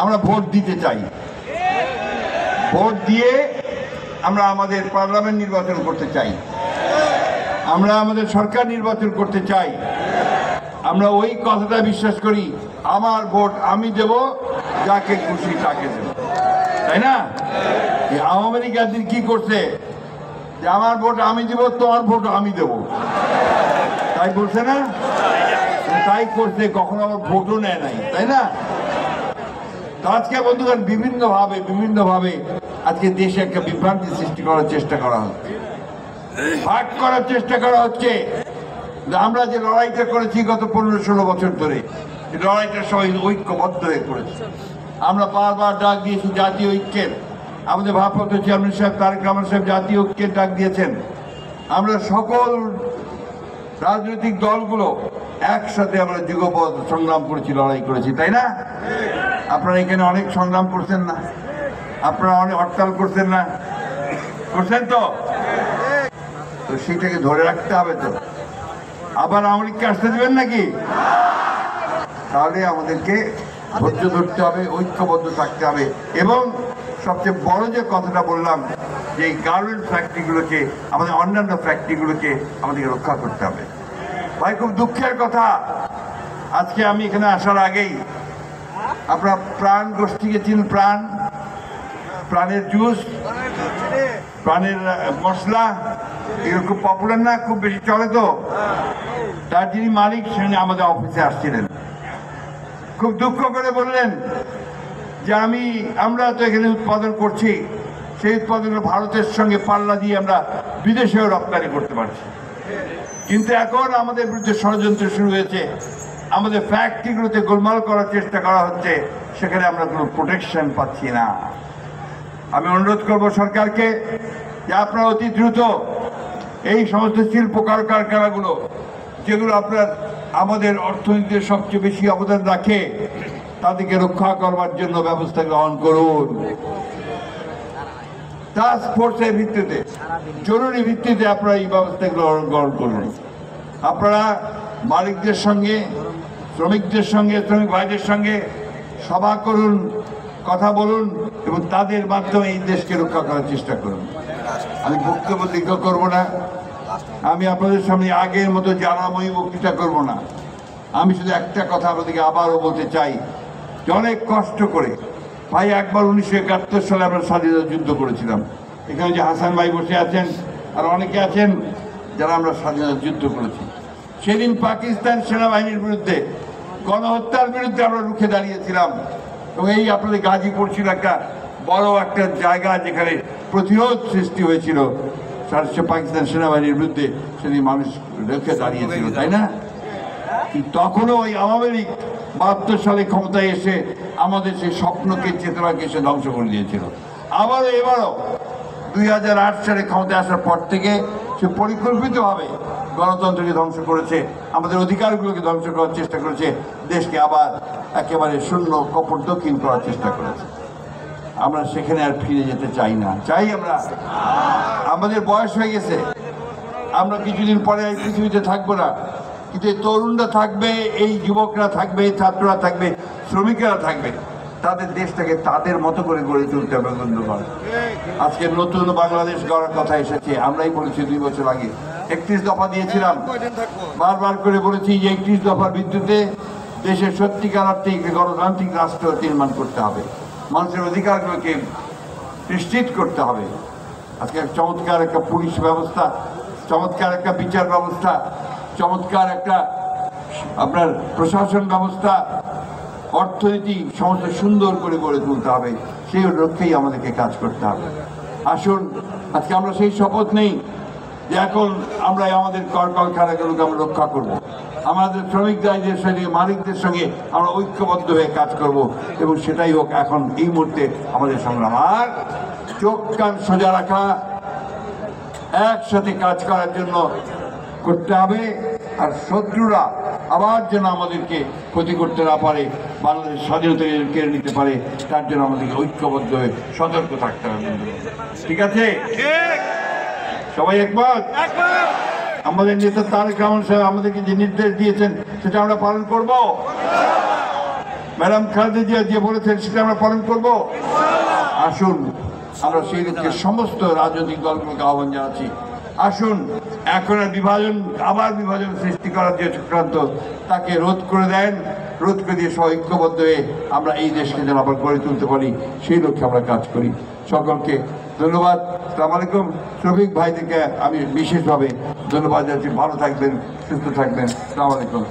আমরা ভোট দিতে চাই, ভোট দিয়ে আমরা আমাদের পার্লামেন্ট নির্বাচন করতে চাই, আমরা আমাদের সরকার নির্বাচন করতে চাই। আমরা ওই কথাটা বিশ্বাস করি, আমার ভোট আমি দেব, যাকে খুশি তাকে দেব, তাই না? আওয়ামী লীগ একদিন কি করছে যে আমার ভোট আমি দিব, তোমার ভোট আমি দেব, তাই বলছে না? তাই করছে, কখনো আবার ভোটও নেয় নাই, তাই না? তো আজকে বন্ধুগণ বিভিন্নভাবে আজকে দেশে একটা বিভ্রান্তি সৃষ্টি করার চেষ্টা করা হচ্ছে, ভাগ করার চেষ্টা করা হচ্ছে। আমরা যে লড়াইটা করেছি গত 15-16 বছর ধরে, এই লড়াইটা সবাই ঐক্যবদ্ধ হয়ে করেছে। আমরা বারবার ডাক দিয়েছি জাতীয় ঐক্যের, আমাদের ভারপ্রাপ্ত চেয়ারম্যান সাহেব তারেক রহমান সাহেব জাতীয় ঐক্যের ডাক দিয়েছেন। আমরা সকল রাজনৈতিক দলগুলো একসাথে আমরা যুগপৎ সংগ্রাম করেছি, লড়াই করেছি, তাই না? আপনারা এখানে অনেক সংগ্রাম করছেন না? আপনারা অনেক হরতাল করছেন না? করছেন তো? তো সেটাকে ধরে রাখতে হবে। তো আবার আওয়ামী লীগকে আসতে দেবেন নাকি? তাহলে আমাদেরকে ধৈর্য ধরতে হবে, ঐক্যবদ্ধ থাকতে হবে। এবং সবচেয়ে বড় যে কথাটা বললাম, যে এই গার্মেন্ট ফ্যাক্টরিগুলোকে, আমাদের অন্যান্য ফ্যাক্টরিগুলোকে আমাদেরকে রক্ষা করতে হবে। ভাই, খুব দুঃখের কথা, আজকে আমি এখানে আসার আগেই আপনারা প্রাণ গোষ্ঠীকে চিন, প্রাণের জুস, প্রাণের মশলা, এগুলো খুব পপুলার না, খুব বেশি চলে। তো তার যিনি মালিক সেখানে আমাদের অফিসে আসছিলেন, খুব দুঃখ করে বললেন যে আমরা তো এখানে উৎপাদন করছি, সেই উৎপাদন ভারতের সঙ্গে পাল্লা দিয়ে আমরা বিদেশেও রপ্তানি করতে পারছি, কিন্তু এখন আমাদের বিরুদ্ধে ষড়যন্ত্র শুরু হয়েছে, আমাদের ফ্যাক্টরিগুলোতে গোলমাল করার চেষ্টা করা হচ্ছে, সেখানে আমরা কোনো প্রোটেকশন পাচ্ছি না। আমি অনুরোধ করব সরকারকে যে আপনারা অতি দ্রুত এই সমস্ত শিল্প কারখানাগুলো, যেগুলো আপনার আমাদের অর্থনীতিতে সবচেয়ে বেশি অবদান রাখে, তাদেরকে রক্ষা করবার জন্য ব্যবস্থা গ্রহণ করুন। টাস্ক ফোর্সের ভিত্তিতে, জরুরি ভিত্তিতে আপনারা এই ব্যবস্থা গ্রহণ করুন। আপনারা মালিকদের সঙ্গে, শ্রমিকদের সঙ্গে, শ্রমিক ভাইদের সঙ্গে সভা করুন, কথা বলুন এবং তাদের মাধ্যমে এই দেশকে রক্ষা করার চেষ্টা করুন। আমি বক্তব্য দীর্ঘ করব না, আমি আপনাদের সামনে আগের মতো জ্বালাময়ী বক্তৃতা করব না। আমি শুধু একটা কথা আপনাদেরকে আবারও বলতে চাই যে অনেক কষ্ট করে, ভাই, একবার 1971 সালে আমরা স্বাধীনতা যুদ্ধ করেছিলাম। এখানে যে হাসান ভাই বসে আছেন আর অনেকে আছেন যারা আমরা স্বাধীনতা যুদ্ধ করেছি। সেদিন পাকিস্তান সেনাবাহিনীর বিরুদ্ধে, গণহত্যার বিরুদ্ধে আমরা রুখে দাঁড়িয়েছিলাম। এবং এই আপনাদের গাজীপুর ছিল একটা বড় একটা জায়গা যেখানে প্রতিরোধ সৃষ্টি হয়েছিল পাকিস্তান সেনাবাহিনীর বিরুদ্ধে, সেদিন মানুষ রুখে দাঁড়িয়েছিল, তাই না? তখনও ওই আওয়ামী লীগ 72 সালে ক্ষমতায় এসে আমাদের সেই স্বপ্নকে, চেতনাকে সে ধ্বংস করে দিয়েছিল। আবারও এবারও 2008 সালে ক্ষমতায় আসার পর থেকে সে পরিকল্পিতভাবে গণতন্ত্রকে ধ্বংস করেছে, আমাদের অধিকারগুলোকে ধ্বংস করার চেষ্টা করেছে, দেশকে আবার একেবারে শূন্য কপট দক্ষিণ করার চেষ্টা করেছে। আমরা সেখানে আর ফিরে যেতে চাই না। চাই আমরা, আমাদের বয়স হয়ে গেছে, আমরা কিছুদিন পরে এই পৃথিবীতে থাকবো না, কিন্তু এই তরুণরা থাকবে, এই যুবকরা থাকবে, এই ছাত্ররা থাকবে, শ্রমিকেরা থাকবে, তাদের দেশটাকে তাদের মতো করে গড়ে তুলতে হবে বন্ধুগণ। আজকে নতুন বাংলাদেশ গড়ার কথা এসেছে, আমরাই বলেছি 2 বছর আগে 31 দফা দিয়েছিলাম, বারবার করে বলেছি যে 31 দফার ভিত্তিতে দেশের সত্যিকার অর্থে গণতান্ত্রিক রাষ্ট্র নির্মাণ করতে হবে, মানুষের অধিকারগুলোকে নিশ্চিত করতে হবে। আজকে চমৎকার একটা পুলিশ ব্যবস্থা, চমৎকার একটা বিচার ব্যবস্থা, চমৎকার একটা আপনার প্রশাসন ব্যবস্থা, অর্থনীতি সমস্ত সুন্দর করে গড়ে তুলতে হবে। সেই লক্ষ্যেই আমাদেরকে কাজ করতে হবে। আসুন আজকে আমরা সেই শপথ নেই যে এখন আমরা আমাদের কলকারখানাগুলোকে আমরা রক্ষা করব, আমাদের শ্রমিকদের সঙ্গে, মালিকদের সঙ্গে আমরা ঐক্যবদ্ধ হয়ে কাজ করব, এবং সেটাই হোক এখন এই মুহূর্তে আমাদের সংগ্রাম। আর চোখ কান সোজা রাখা, একসাথে কাজ করার জন্য করতে হবে। আর শত্রুরা আবার যেন আমাদেরকে ক্ষতি করতে না পারে, বাংলাদেশ স্বাধীনতা কেড়ে নিতে পারে, তার জন্য আমাদেরকে ঐক্যবদ্ধ হয়ে সতর্ক থাকতে হবে। ঠিক আছে? সবাই একমত? আমাদের নেতা তারেক রহমান সাহেব আমাদেরকে যে নির্দেশ দিয়েছেন সেটা আমরা পালন করব। ম্যাডাম খালেদা জিয়া যে বলেছেন সেটা আমরা পালন করব। আসুন আমরা সেই লক্ষ্যে সমস্ত রাজনৈতিক দলগুলোকে আহ্বান জানাচ্ছি, আসুন এখন আর আবার বিভাজন সৃষ্টি করার যে চক্রান্ত তাকে রোধ করে দেন, রোধ করে দিয়ে সবাই ঐক্যবদ্ধ হয়ে আমরা এই দেশকে যেন আবার গড়ে তুলতে পারি সেই লক্ষ্যে আমরা কাজ করি। সকলকে ধন্যবাদ। আসসালামু আলাইকুম। শফিক ভাই থেকে আমি বিশেষভাবে ধন্যবাদ জানাচ্ছি। ভালো থাকবেন, সুস্থ থাকবেন। আসসালামু আলাইকুম।